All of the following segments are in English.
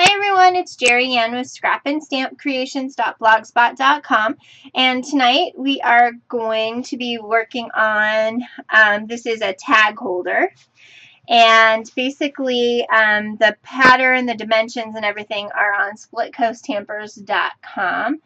Hi everyone, it's Gerriann with scrapandstampcreations.blogspot.com, and tonight we are going to be working on, this is a tag holder, and basically the pattern, the dimensions, and everything are on splitcoaststampers.com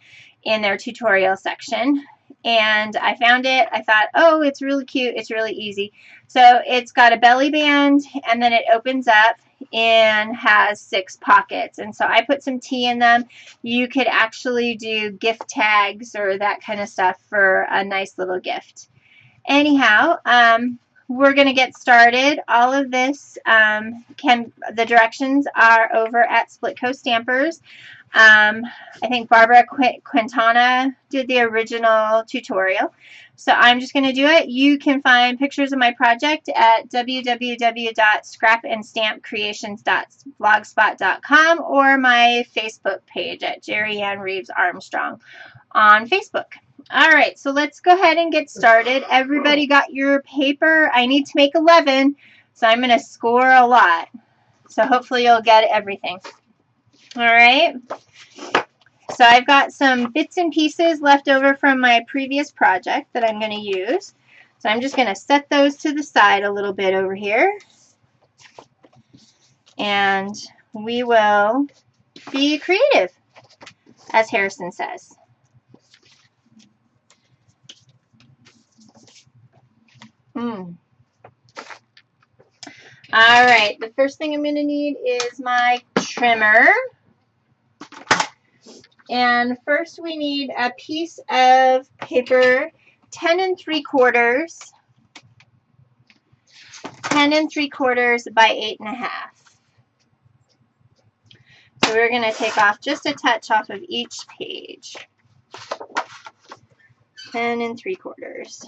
in their tutorial section. And I found it. I thought, oh, it's really cute. It's really easy. So it's got a belly band, and then it opens up and has 6 pockets. And so I put some tea in them. You could actually do gift tags or that kind of stuff for a nice little gift. Anyhow, we're going to get started. All of this, the directions are over at Split Coast Stampers. I think Barbara Quintana did the original tutorial. So I'm just going to do it. You can find pictures of my project at www.scrapandstampcreations.blogspot.com or my Facebook page at Gerriann Reeves Armstrong on Facebook. All right, so let's go ahead and get started. Everybody got your paper? I need to make 11, so I'm going to score a lot. So hopefully you'll get everything. All right. So I've got some bits and pieces left over from my previous project that I'm going to use. So I'm just going to set those to the side a little bit over here. And we will be creative, as Harrison says. All right, the first thing I'm going to need is my trimmer. And first we need a piece of paper 10 3/4 by 8.5. So we're going to take off just a touch off of each page. 10 3/4.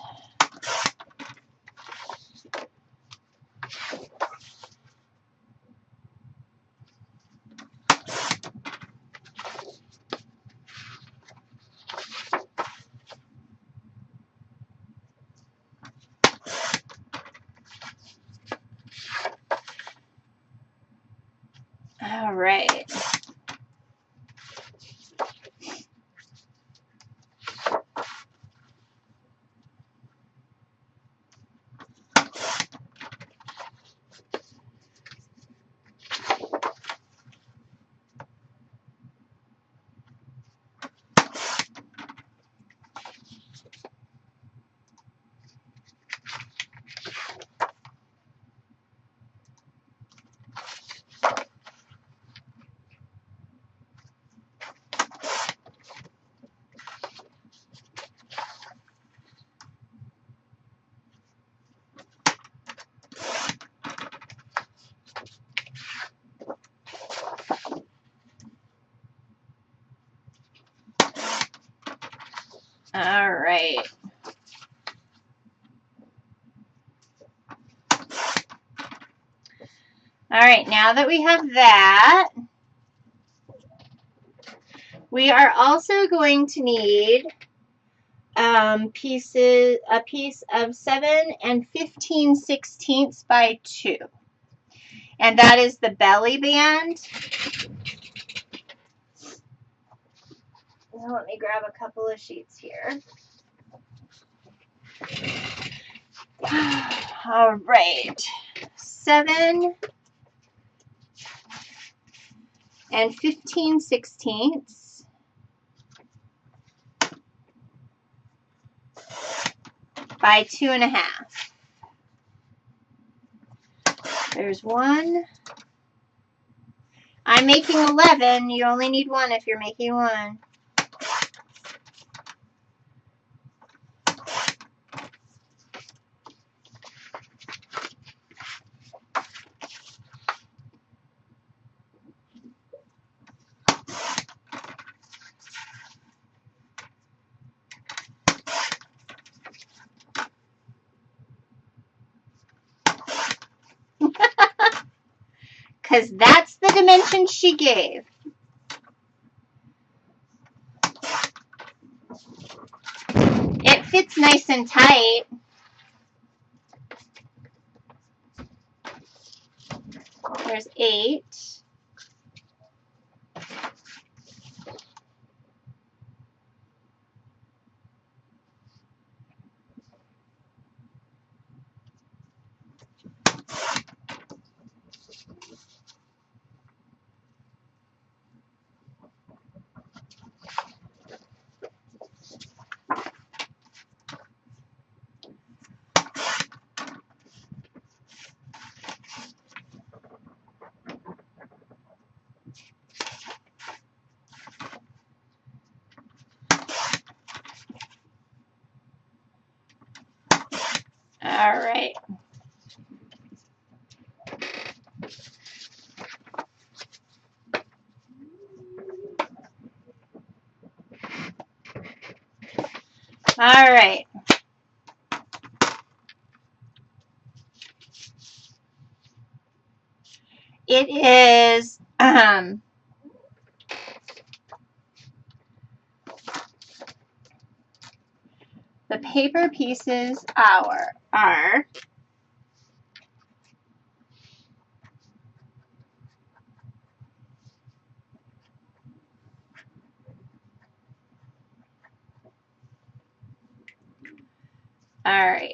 All right. All right. All right, now that we have that, we are also going to need a piece of 7 15/16 by 2. And that is the belly band. Now let me grab a couple of sheets here. All right, 7 15/16 by 2.5. There's one. I'm making 11. You only need 1 if you're making 1. Because that's the dimension she gave. It fits nice and tight. There's 8. All right. All right. It is the paper pieces are all right.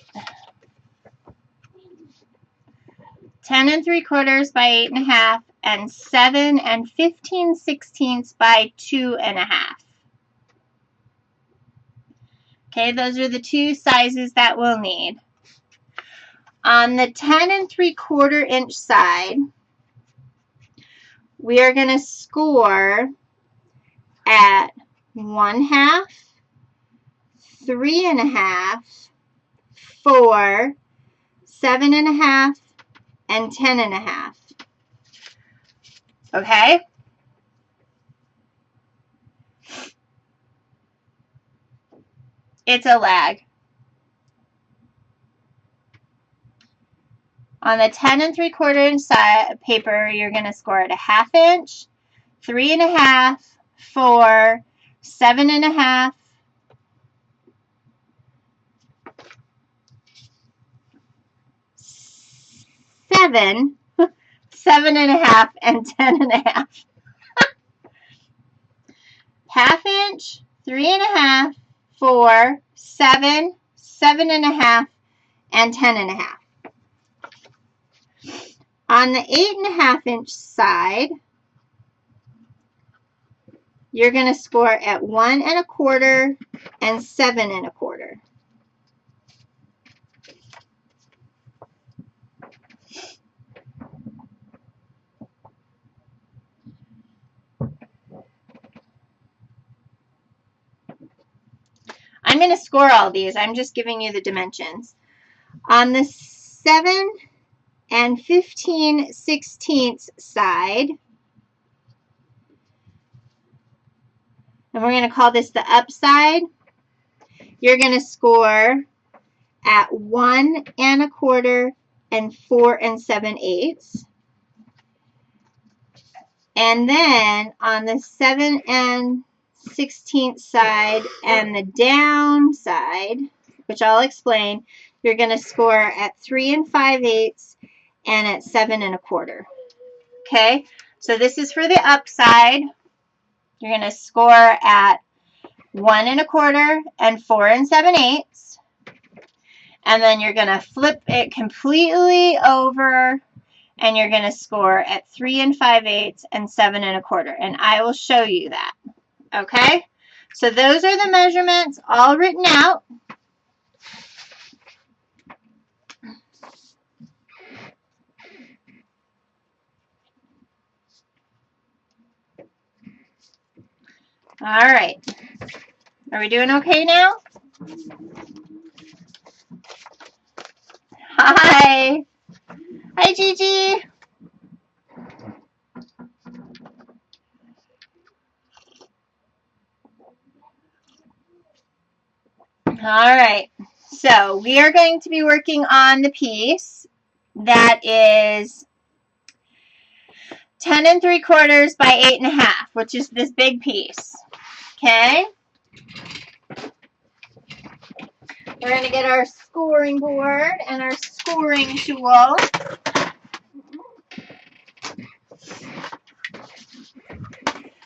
10 3/4 by 8 1/2 and 7 15/16 by 2 1/2. Okay, those are the two sizes that we'll need. On the 10 3/4 inch side, we are going to score at 1/2, 3 1/2, 4, 7 1/2, and 10 1/2. Okay? It's a lag. On the 10 3/4 inch side paper, you're going to score at 1/2 inch, 3 1/2, 4, 7 1/2, 7, 7 1/2, and 10 1/2. 1/2 inch, 3 1/2, 4, 7, 7 1/2, and 10 1/2. On the 8 1/2 inch side, you're going to score at 1 1/4 and 7 1/4. I'm going to score all these. I'm just giving you the dimensions. On the 7 15/16 side, and we're going to call this the upside, you're going to score at 1 1/4 and 4 7/8. And then on the 7 16th side and the down side, which I'll explain, you're going to score at 3 5/8 and at 7 1/4. Okay, so this is for the upside. You're going to score at 1 1/4 and 4 7/8. And then you're going to flip it completely over and you're going to score at 3 5/8 and 7 1/4. And I will show you that. Okay, so those are the measurements all written out. All right, are we doing okay now? Hi. Hi, Gigi. All right, so we are going to be working on the piece that is 10 3/4 by 8 1/2, which is this big piece. Okay, we're going to get our scoring board and our scoring tool.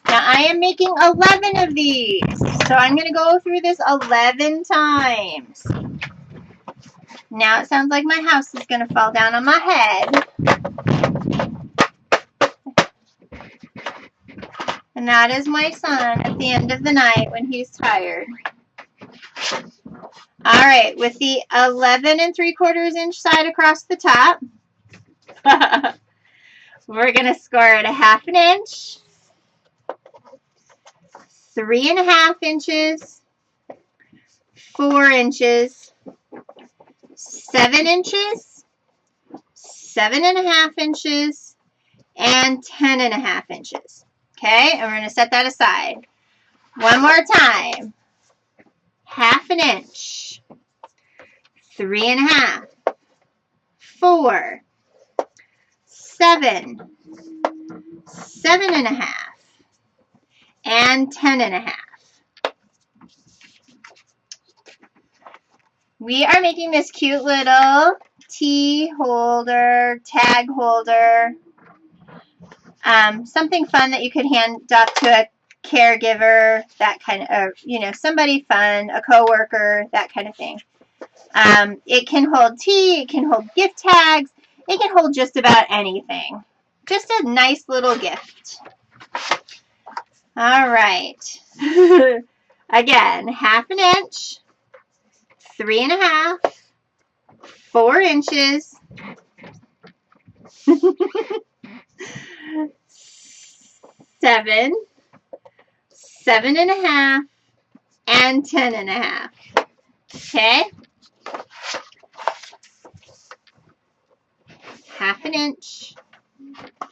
Now I am making 11 of these, so I'm going to go through this 11 times. Now it sounds like my house is going to fall down on my head. And that is my son at the end of the night when he's tired. All right, with the 11 3/4 inch side across the top, we're going to score at 1/2 inch, 3 1/2 inches, 4 inches, 7 inches, 7.5 inches, and 10.5 inches. Okay, and we're going to set that aside. One more time. 1/2 inch, 3.5, 4, 7, 7.5, and 10.5. We are making this cute little tea holder, tag holder, something fun that you could hand off to a caregiver, that kind of, you know, somebody fun, a coworker, that kind of thing. It can hold tea, it can hold gift tags, it can hold just about anything. Just a nice little gift. All right. Again, 1/2 inch, 3.5, 4 inches, 7, 7.5, and 10.5. Okay? 1/2 inch,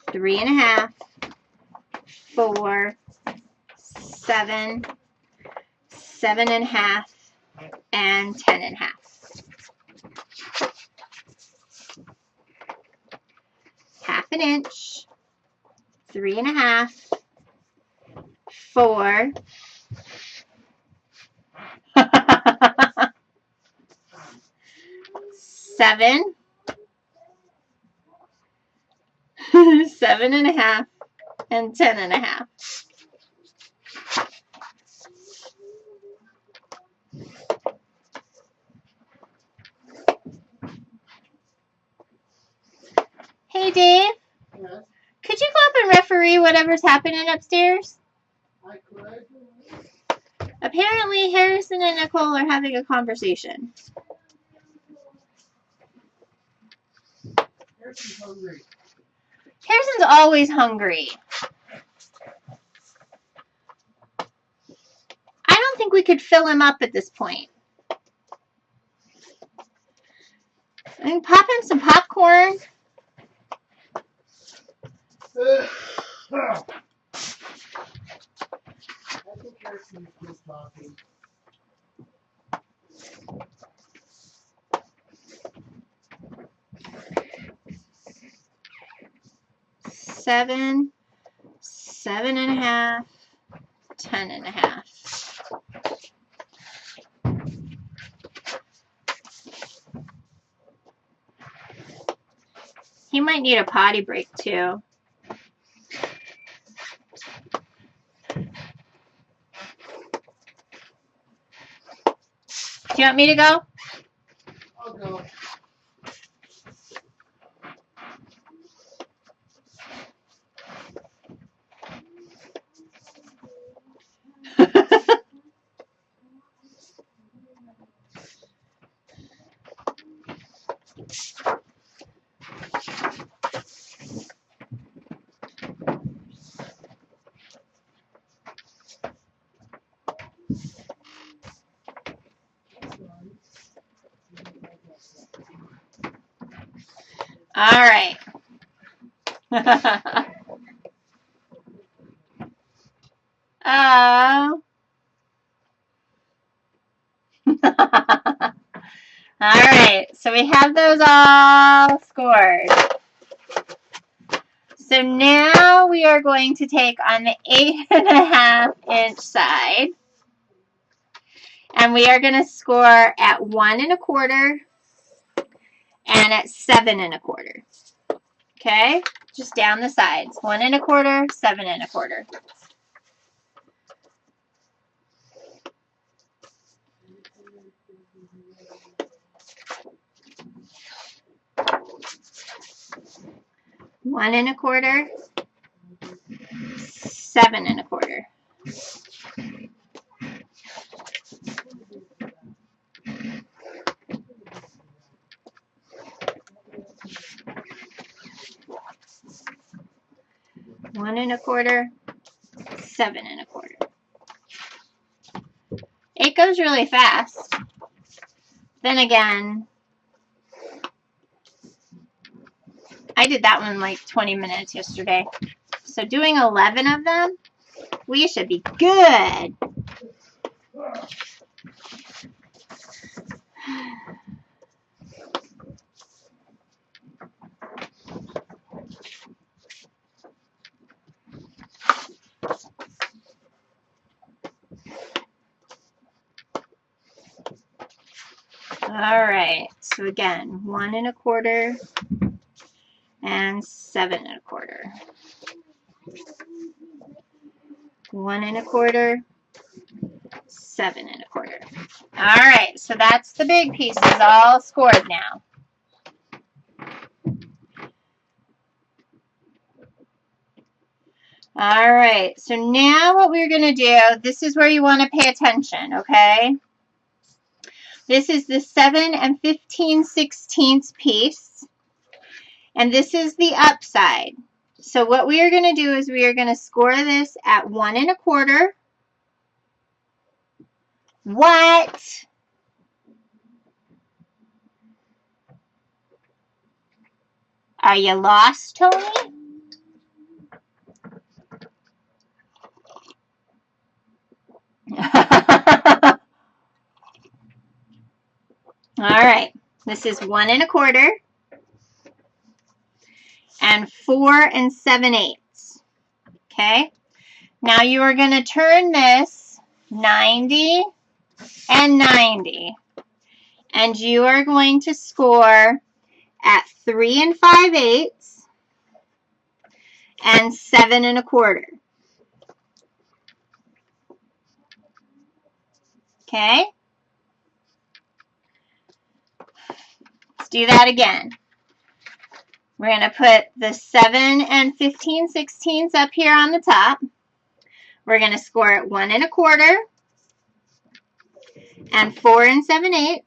3.5, 4, 7, 7.5, and 10.5. 1/2 inch, 3.5, 4, 7, 7.5, and 10.5. Hey, Dave. Yes. Could you go up and referee whatever's happening upstairs? I could. Apparently, Harrison and Nicole are having a conversation. Harrison's hungry. Harrison's always hungry. I don't think we could fill him up at this point. I can pop him some popcorn. I think Harrison is talking. Seven, 7.5, 10.5. He might need a potty break too. Do you want me to go? I'll go. All right. Oh. All right, so we have those all scored. So now we are going to take on the 8.5 inch side, and we are going to score at 1 1/4 and at 7 1/4. Okay, just down the sides, 1 1/4, 7 1/4. One 1/4, 7 1/4. One 1/4, 7 1/4. It goes really fast. Then again, I did that one like 20 minutes yesterday. So doing 11 of them, we should be good. All right, so again, 1 1/4 and 7 1/4. 1 1/4, 7 1/4. All right, so that's the big pieces all scored now. All right, so now what we're going to do, this is where you want to pay attention, okay? This is the 7 15/16 piece, and this is the upside. So what we are going to do is we are going to score this at 1 1/4. What? Are you lost, Tony? All right, this is 1 1/4 and 4 7/8. Okay, now you are going to turn this 90 and 90, and you are going to score at 3 5/8 and 7 1/4. Okay, let's do that again. We're going to put the 7 15/16 up here on the top. We're going to score at 1 1/4 and 4 7/8.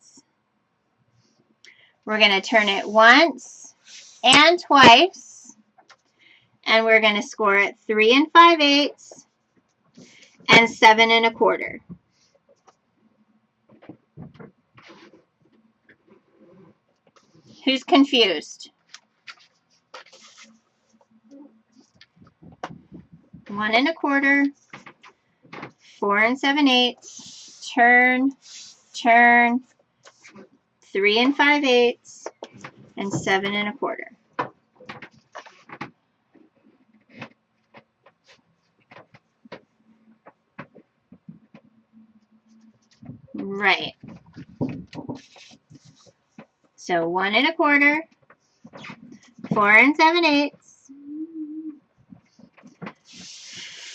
We're going to turn it once and twice, and we're going to score at 3 5/8 and 7 1/4. Who's confused? 1 1/4, 4 7/8, turn, turn, 3 5/8, and 7 1/4. Right. So 1 1/4, 4 7/8.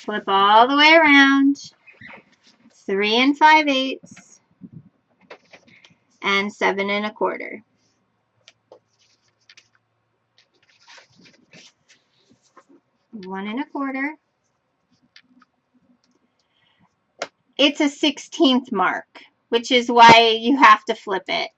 Flip all the way around. 3 5/8 and 7 1/4. One 1/4. It's a 16th mark, which is why you have to flip it.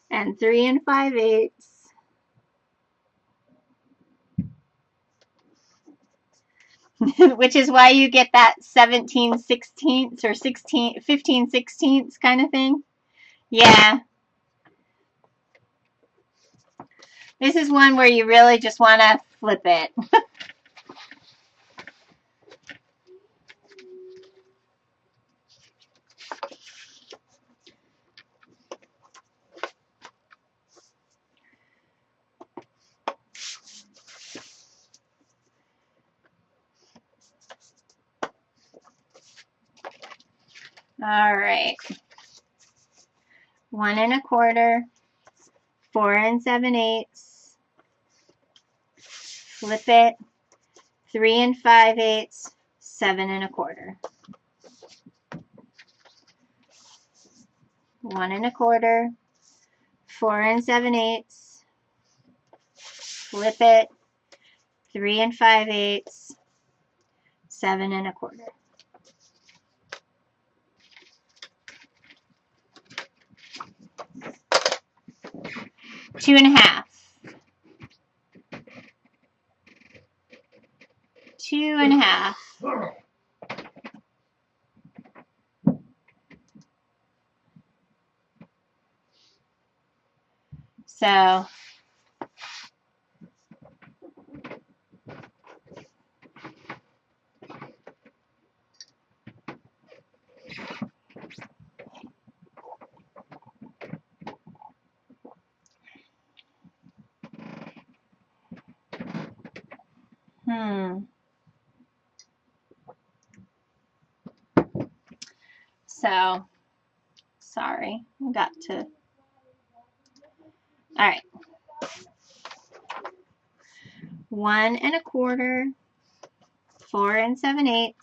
And 3 5/8. Which is why you get that 17/16 or 15/16 kind of thing. Yeah. This is one where you really just want to flip it. All right. 1 1/4, 4 7/8. Flip it. 3 5/8, 7 1/4. 1 1/4, 4 7/8. Flip it. 3 5/8, 7 1/4. 2 1/2. 2 1/2. So So, sorry, I got to. All right. 1 1/4, 4 7/8.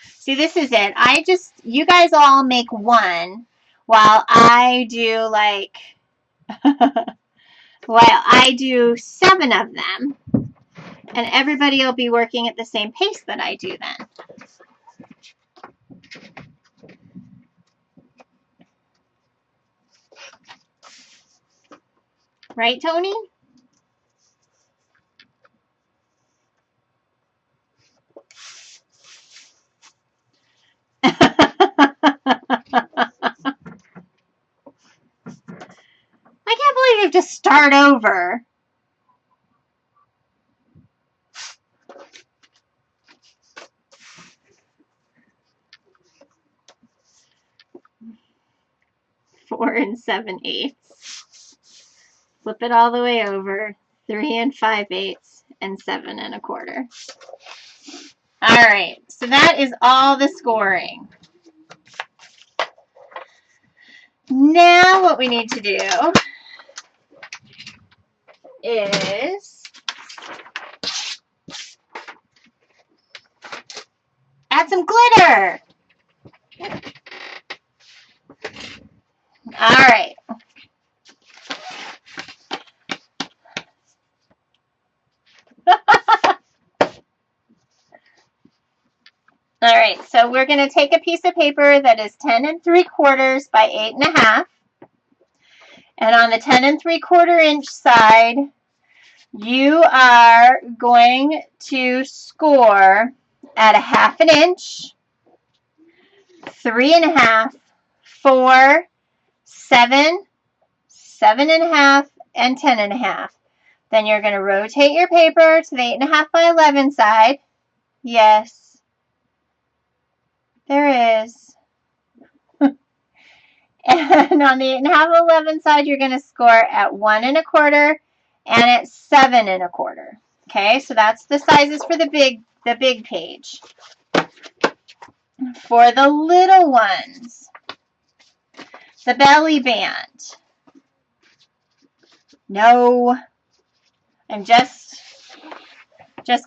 See, this is it. You guys all make 1 while I do like, while I do 7 of them. And everybody will be working at the same pace that I do then. Right, Tony? I can't believe you have to start over. Four 7/8. Flip it all the way over. 3 5/8 and 7 1/4. All right, so that is all the scoring. Now what we need to do is add some glitter. All right. All right, so we're going to take a piece of paper that is 10 3/4 by 8 1/2. And on the 10 3/4 inch side, you are going to score at 1/2 inch, 3 1/2, 4, 7, 7 1/2, and 10 1/2. Then you're going to rotate your paper to the 8 1/2 by 11 side. Yes, there is. And on the 8 1/2 11 side, you're going to score at 1 1/4 and at 7 1/4. Okay, so that's the sizes for the big page. For the little ones, the belly band. No, I'm just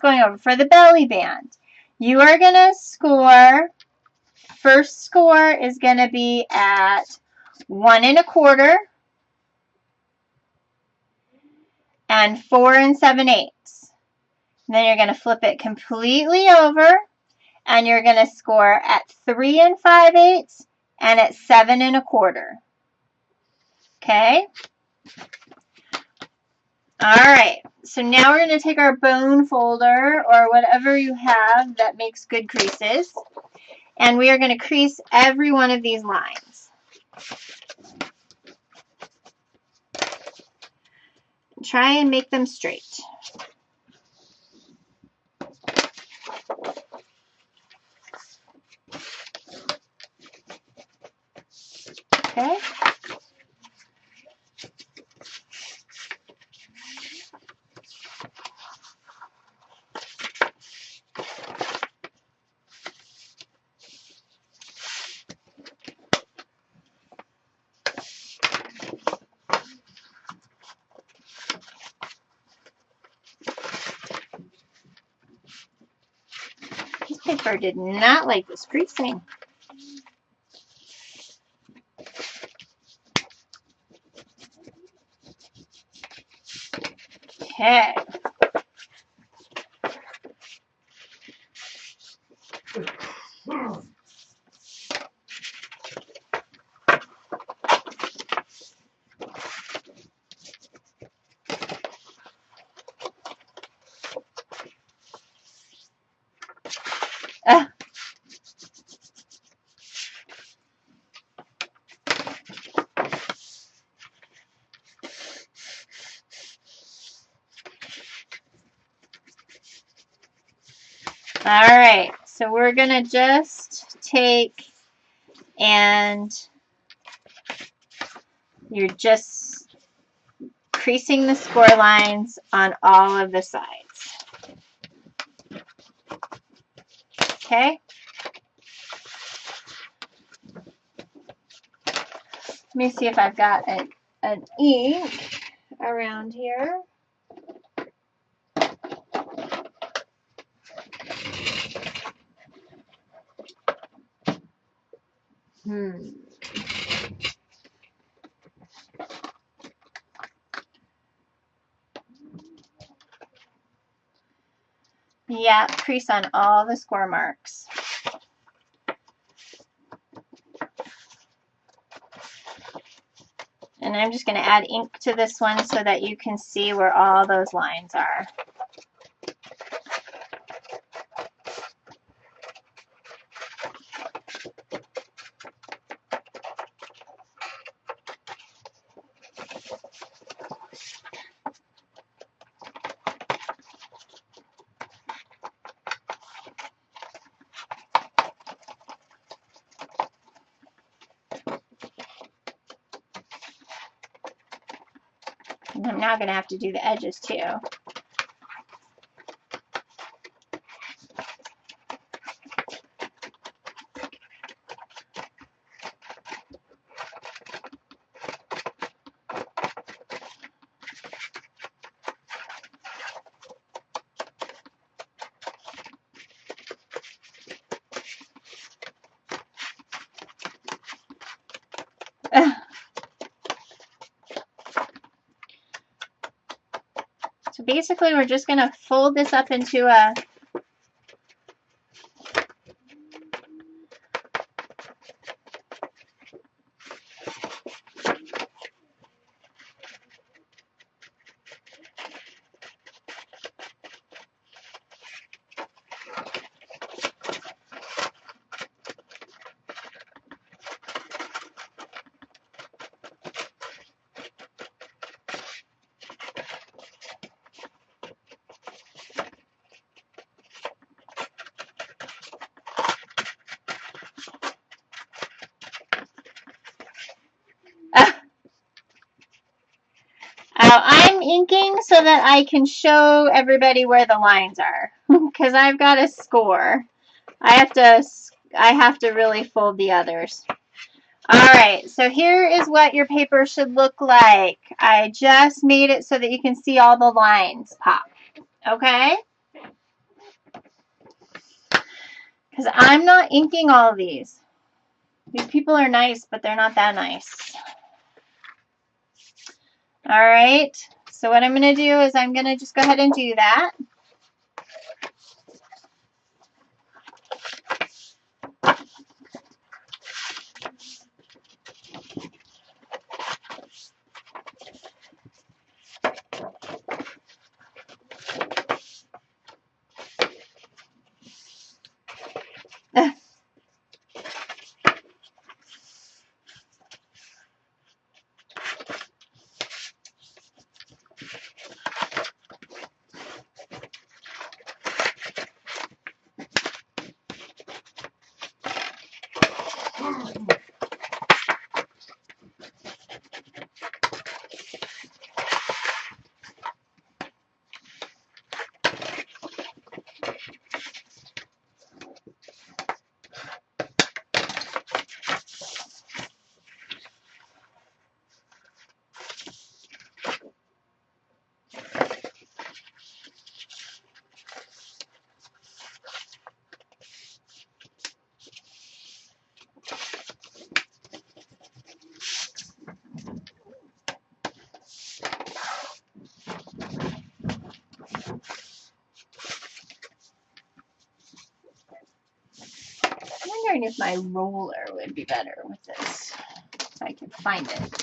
going over. For the belly band, you are going to score, first score is going to be at 1 1/4 and 4 7/8. Then you're going to flip it completely over and you're going to score at 3 5/8 and at 7 1/4. Okay? All right, so now we're going to take our bone folder or whatever you have that makes good creases, and we are going to crease every one of these lines. Try and make them straight. Okay? This paper did not like this creasing. Okay. Alright, so we're going to just take and you're just creasing the score lines on all of the sides. Okay? Let me see if I've got an ink around here. Yeah, crease on all the score marks. And I'm just going to add ink to this one so that you can see where all those lines are. And I'm now going to have to do the edges too. So basically we're just going to fold this up into a I'm inking so that I can show everybody where the lines are because I've got a score. I have to really fold the others. Alright, so here is what your paper should look like. I just made it so that you can see all the lines pop. Okay? Because I'm not inking all of these. These people are nice, but they're not that nice. Alright, so what I'm going to do is I'm going to just go ahead and do that. I'm wondering if my roller would be better with this, if I can find it.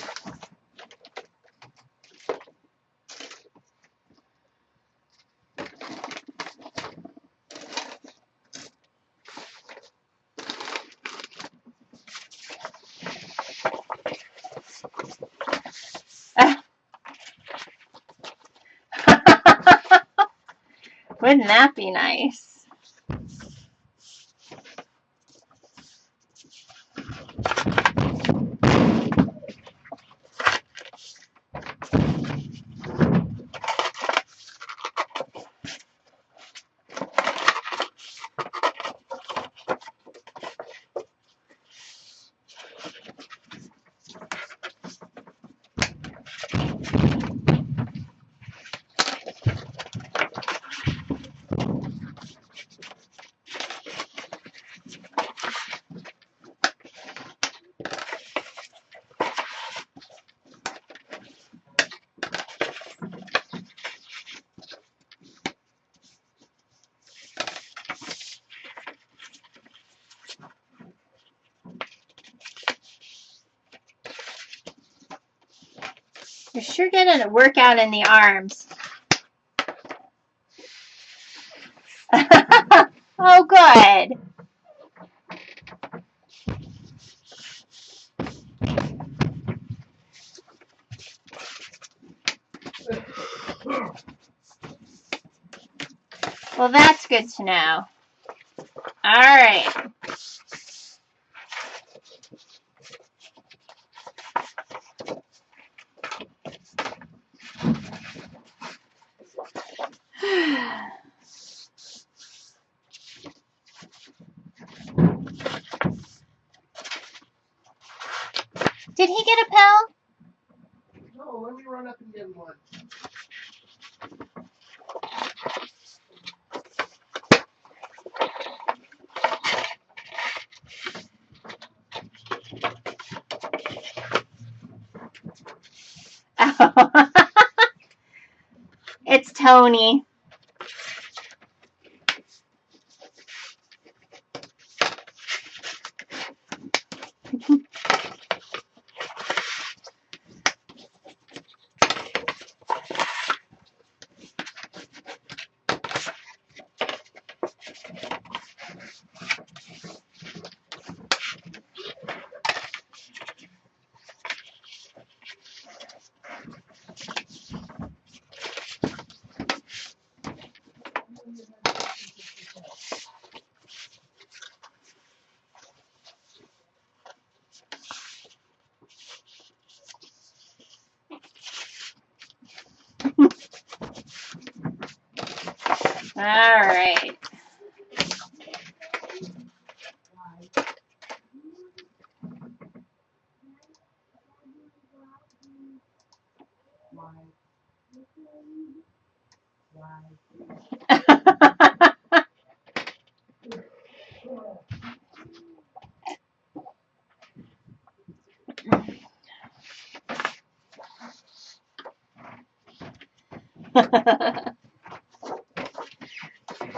Wouldn't that be nice? You're sure getting a workout in the arms. Oh, good. Well, that's good to know. All right. Did he get a pill? No, let me run up and get one. Oh. It's Tony. All right.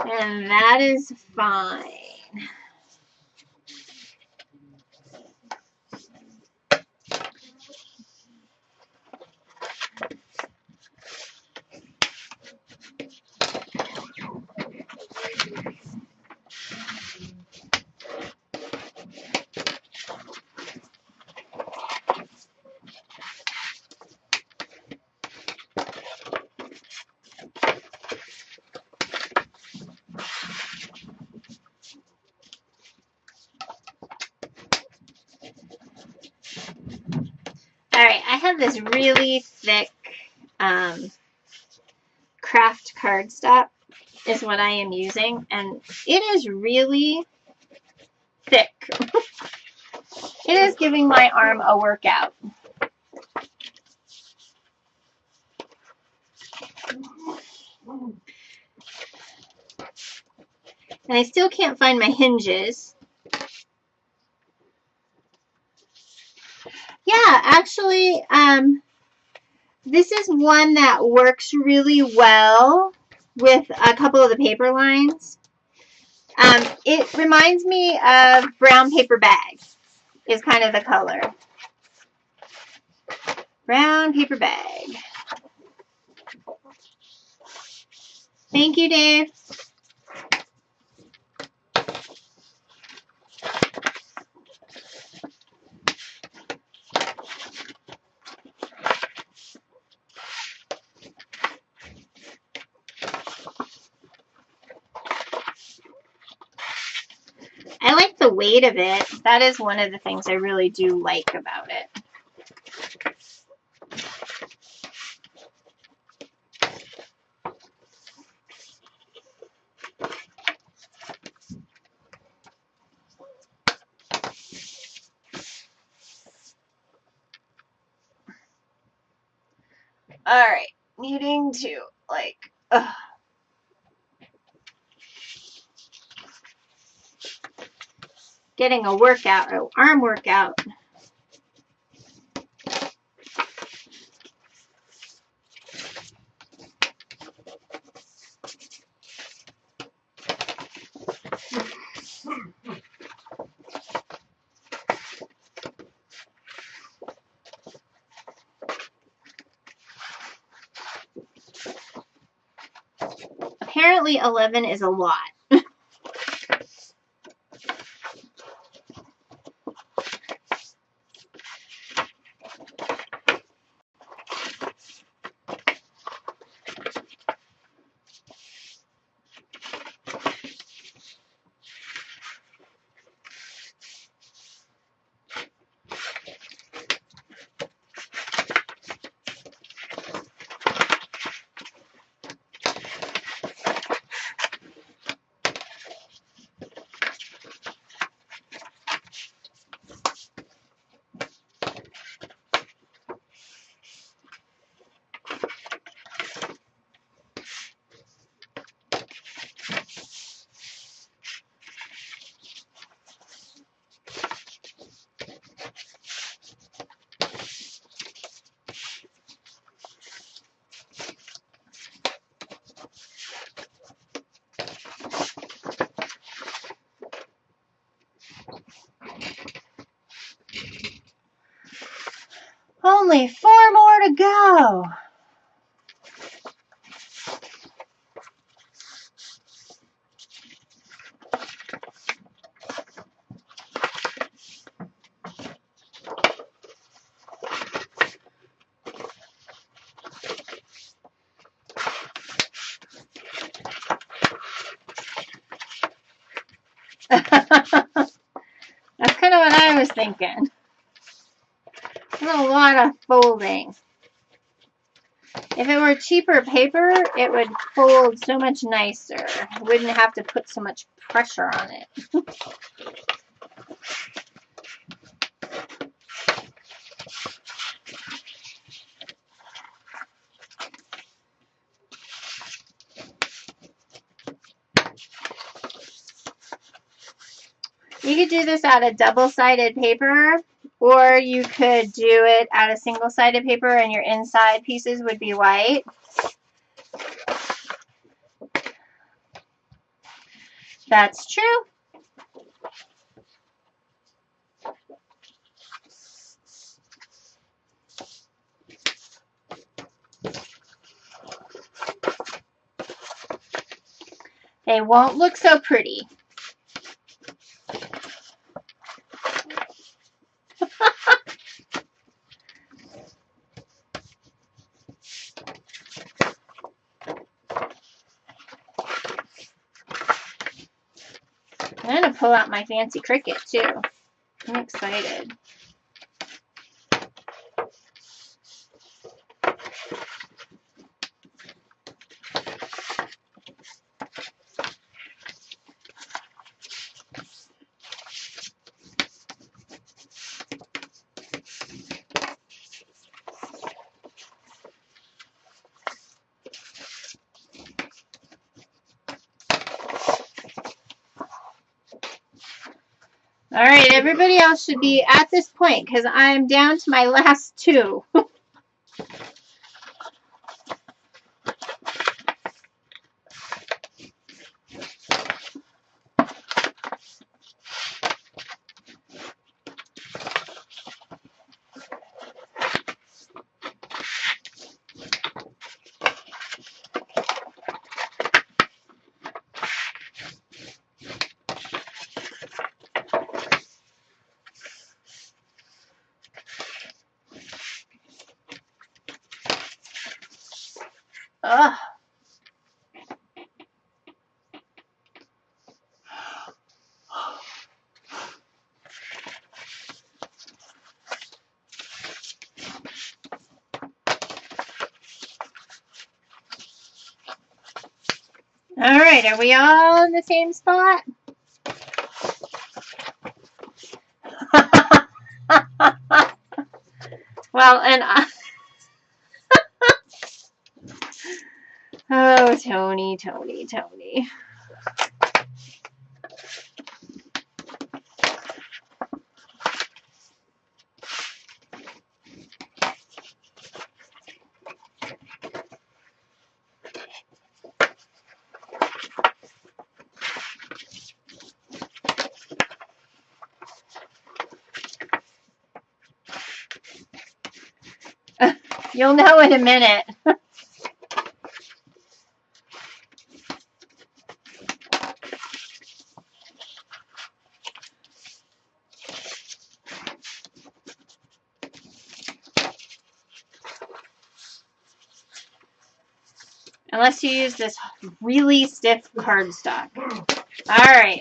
And that is fine. All right, I have this really thick craft cardstock is what I am using, and it is really thick. It is giving my arm a workout. And I still can't find my hinges. Yeah, actually, this is one that works really well with a couple of the paper lines. It reminds me of brown paper bag is kind of the color. Brown paper bag. Thank you, Dave. I like the weight of it. That is one of the things I really do like about it. All right, needing to getting a workout, or arm workout. apparently 11 is a lot. Only 4 more to go. That's kind of what I was thinking. A lot of folding. If it were cheaper paper, it would fold so much nicer. I wouldn't have to put so much pressure on it. You could do this out of double-sided paper, or you could do it out of single-sided paper and your inside pieces would be white. That's true. They won't look so pretty. I'm going to pull out my fancy Cricut too. I'm excited. All right, everybody else should be at this point because I'm down to my last 2. Ugh. All right, are we all in the same spot? Well, and oh, Tony. You'll know in a minute. Unless you use this really stiff cardstock. All right.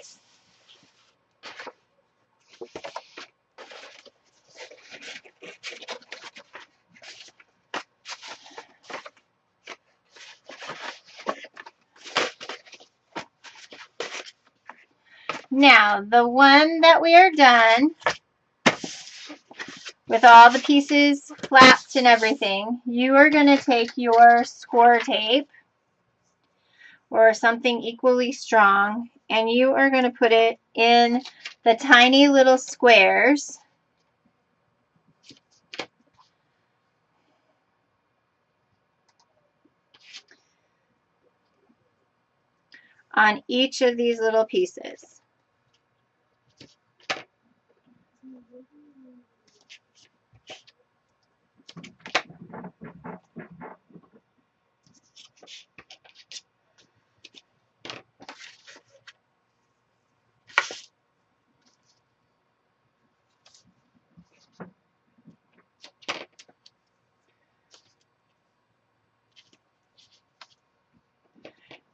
Now, the one that we are done with all the pieces flapped and everything, you are going to take your score tape or something equally strong, and you are going to put it in the tiny little squares on each of these little pieces.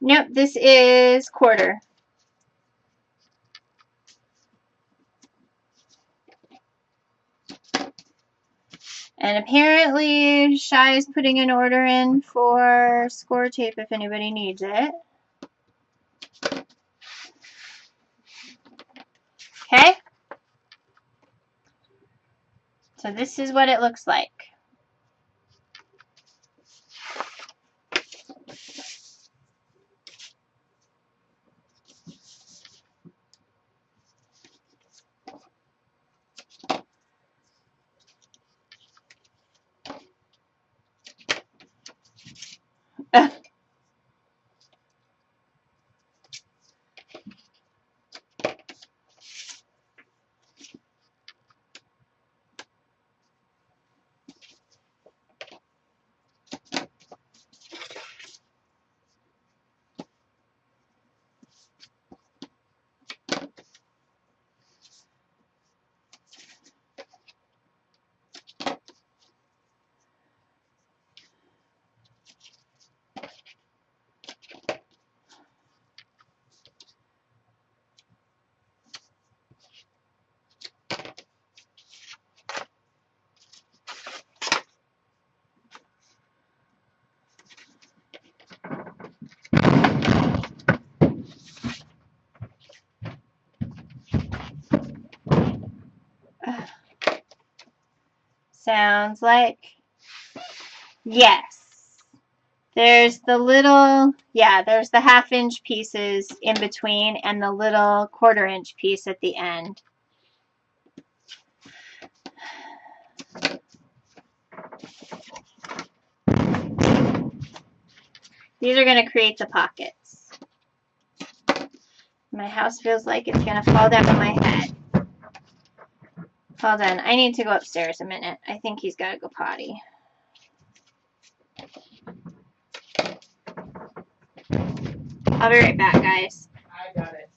Nope, this is quarter. And apparently Shy is putting an order in for score tape if anybody needs it. Okay? So this is what it looks like. Sounds like yes. There's the little, yeah, there's the half-inch pieces in between and the little quarter-inch piece at the end. These are going to create the pockets. My house feels like it's going to fall down on my head. Hold on, I need to go upstairs a minute. I think he's got to go potty. I'll be right back, guys. I got it.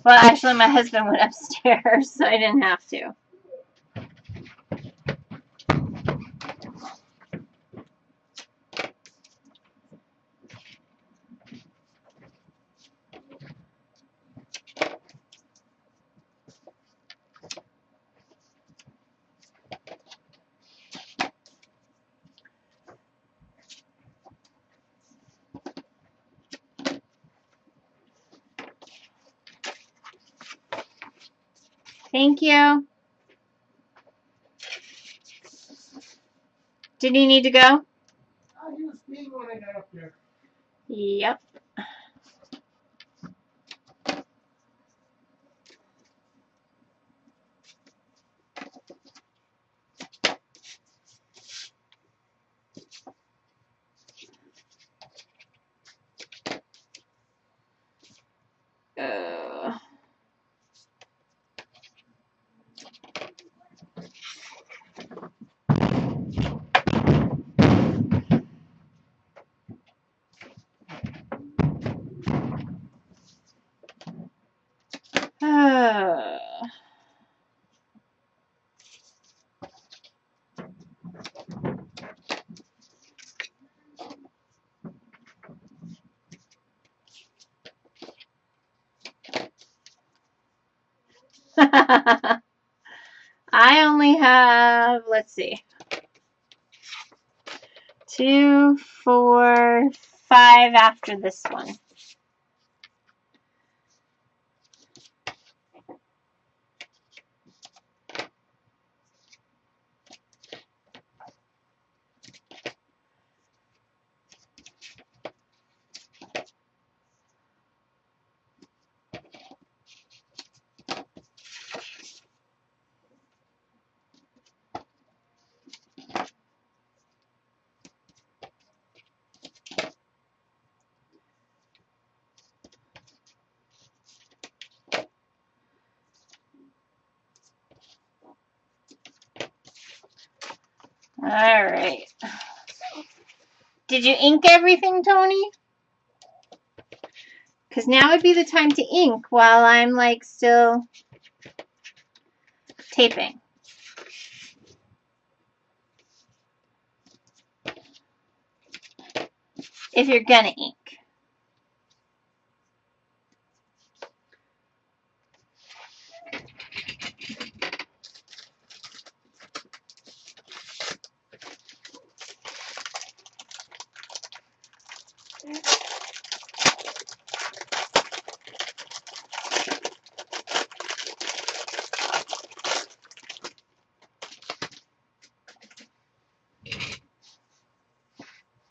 Well, actually, my husband went upstairs, so I didn't have to. Thank you. Did he need to go? He was peeing when I got up there. Yep. I only have, let's see, 2, 4, 5 after this one. All right. Did you ink everything, Tony? Because now would be the time to ink while I'm like still taping. If you're gonna ink.